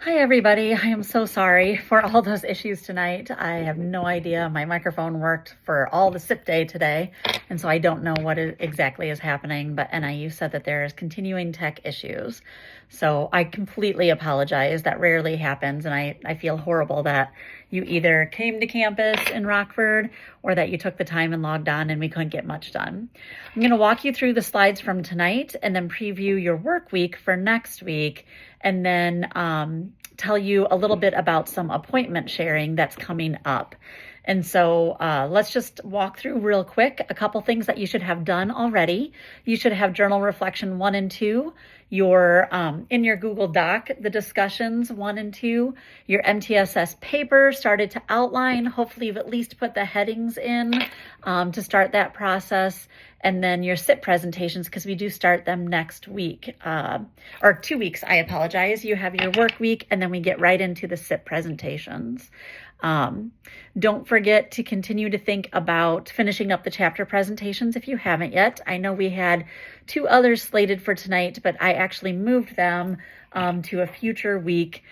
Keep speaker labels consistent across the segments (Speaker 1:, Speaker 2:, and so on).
Speaker 1: Hi everybody, I am so sorry for all those issues tonight. I have no idea. My microphone worked for all the SIP day today, and so I don't know what exactly is happening, but NIU said that there is continuing tech issues. So I completely apologize. That rarely happens, and I feel horrible that you either came to campus in Rockford or that you took the time and logged on and we couldn't get much done. I'm going to walk you through the slides from tonight and then preview your work week for next week, and then tell you a little bit about some appointment sharing that's coming up. And so let's just walk through real quick a couple things that you should have done already. You should have journal reflection 1 and 2, your in your Google Doc, the discussions 1 and 2, your MTSS paper started to outline. Hopefully you've at least put the headings in to start that process. And then your SIP presentations, because we do start them next week, or 2 weeks, I apologize. You have your work week, and then we get right into the SIP presentations. Don't forget to continue to think about finishing up the chapter presentations if you haven't yet. I know we had 2 others slated for tonight, but I actually moved them to a future week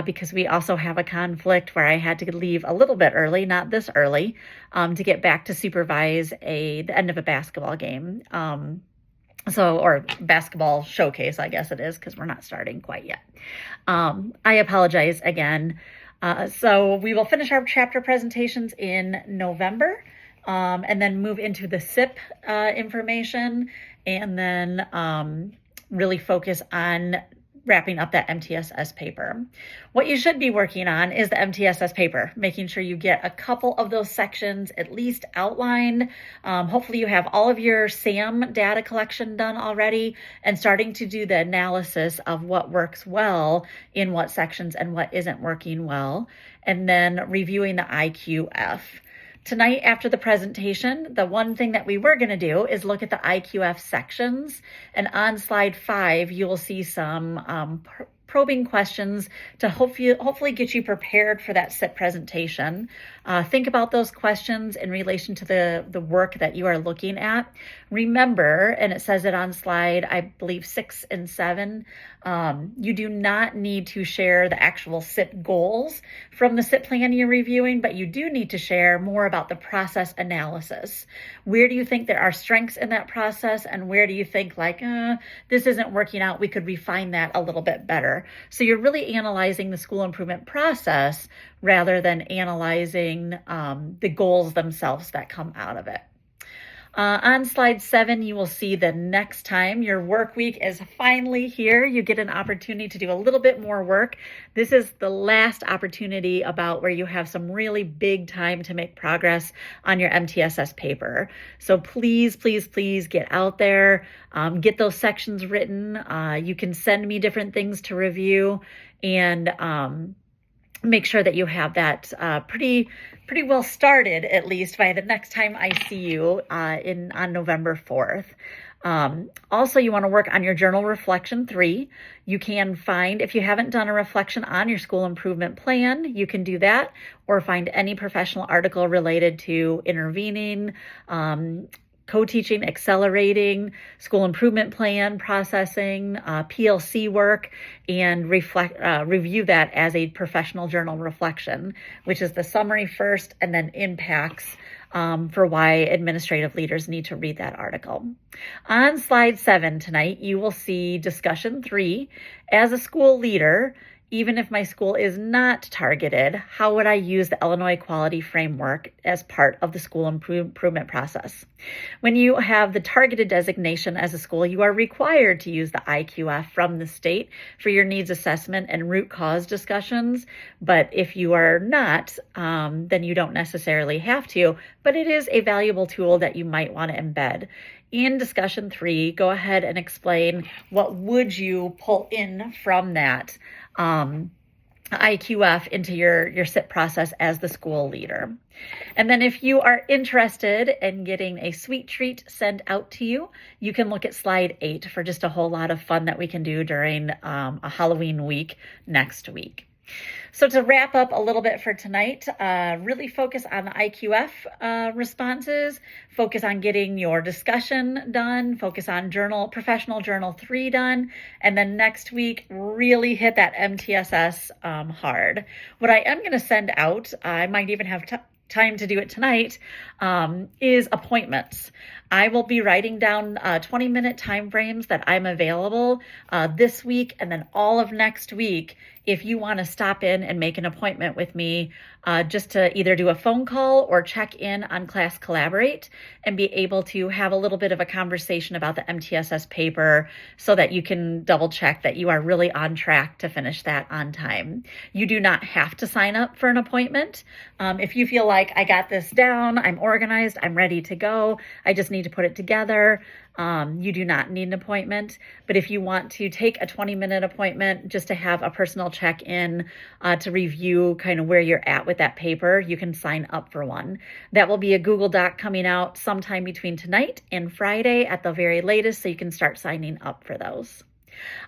Speaker 1: because we also have a conflict where I had to leave a little bit early, not this early, to get back to supervise the end of a basketball game. Or basketball showcase, I guess it is, because we're not starting quite yet. I apologize again. So we will finish our chapter presentations in November, and then move into the SIP information, and then really focus on wrapping up that MTSS paper. What you should be working on is the MTSS paper, making sure you get a couple of those sections at least outlined. Hopefully you have all of your SAM data collection done already and starting to do the analysis of what works well in what sections and what isn't working well, and then reviewing the IQF. Tonight, after the presentation, the one thing that we were going to do is look at the IQF sections. And on slide 5, you will see some probing questions to hopefully get you prepared for that SIP presentation. Think about those questions in relation to the work that you are looking at. Remember, and it says it on slide, I believe 6 and 7, you do not need to share the actual SIP goals from the SIP plan you're reviewing, but you do need to share more about the process analysis. Where do you think there are strengths in that process, and where do you think this isn't working out, we could refine that a little bit better? So you're really analyzing the school improvement process rather than analyzing the goals themselves that come out of it. On slide 7, you will see the next time your work week is finally here, you get an opportunity to do a little bit more work. This is the last opportunity about where you have some really big time to make progress on your MTSS paper. So please, please, please get out there, get those sections written. You can send me different things to review, and make sure that you have that pretty well started, at least by the next time I see you on November 4th. Also, you want to work on your journal reflection 3. You can find, if you haven't done a reflection on your school improvement plan, you can do that, or find any professional article related to intervening, co-teaching, accelerating, school improvement plan, processing, PLC work, and review that as a professional journal reflection, which is the summary first and then impacts for why administrative leaders need to read that article. On slide 7 tonight, you will see discussion 3. As a school leader, even if my school is not targeted, how would I use the Illinois Quality Framework as part of the school improvement process? When you have the targeted designation as a school, you are required to use the IQF from the state for your needs assessment and root cause discussions. But if you are not, then you don't necessarily have to, but it is a valuable tool that you might want to embed. In discussion 3, go ahead and explain what would you pull in from that IQF into your SIP process as the school leader. And then if you are interested in getting a sweet treat sent out to you, you can look at slide 8 for just a whole lot of fun that we can do during a Halloween week next week. So to wrap up a little bit for tonight, really focus on the IQF responses, focus on getting your discussion done, focus on professional journal 3 done, and then next week, really hit that MTSS hard. What I am gonna send out, I might even have time to do it tonight, is appointments. I will be writing down 20-minute time frames that I'm available this week and then all of next week if you want to stop in and make an appointment with me just to either do a phone call or check in on Class Collaborate and be able to have a little bit of a conversation about the MTSS paper so that you can double check that you are really on track to finish that on time. You do not have to sign up for an appointment. If you feel like I got this down, I'm organized, I'm ready to go, I just need to put it together, you do not need an appointment. But if you want to take a 20-minute appointment just to have a personal check-in to review kind of where you're at with that paper, you can sign up for one. That will be a Google Doc coming out sometime between tonight and Friday at the very latest, so you can start signing up for those.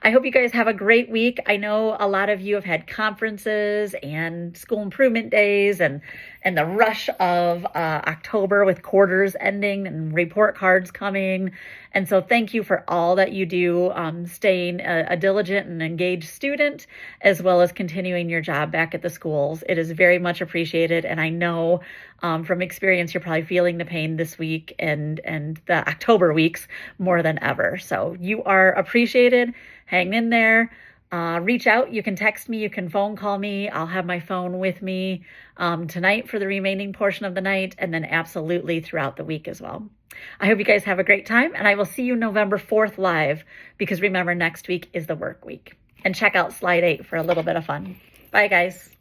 Speaker 1: I hope you guys have a great week. I know a lot of you have had conferences and school improvement days and the rush of October with quarters ending and report cards coming. And so thank you for all that you do, staying a diligent and engaged student, as well as continuing your job back at the schools. It is very much appreciated. And I know from experience, you're probably feeling the pain this week and the October weeks more than ever. So you are appreciated. Hang in there. Reach out. You can text me. You can phone call me. I'll have my phone with me tonight for the remaining portion of the night, and then absolutely throughout the week as well. I hope you guys have a great time, and I will see you November 4th live, because remember, next week is the work week. And check out Slide 8 for a little bit of fun. Bye, guys.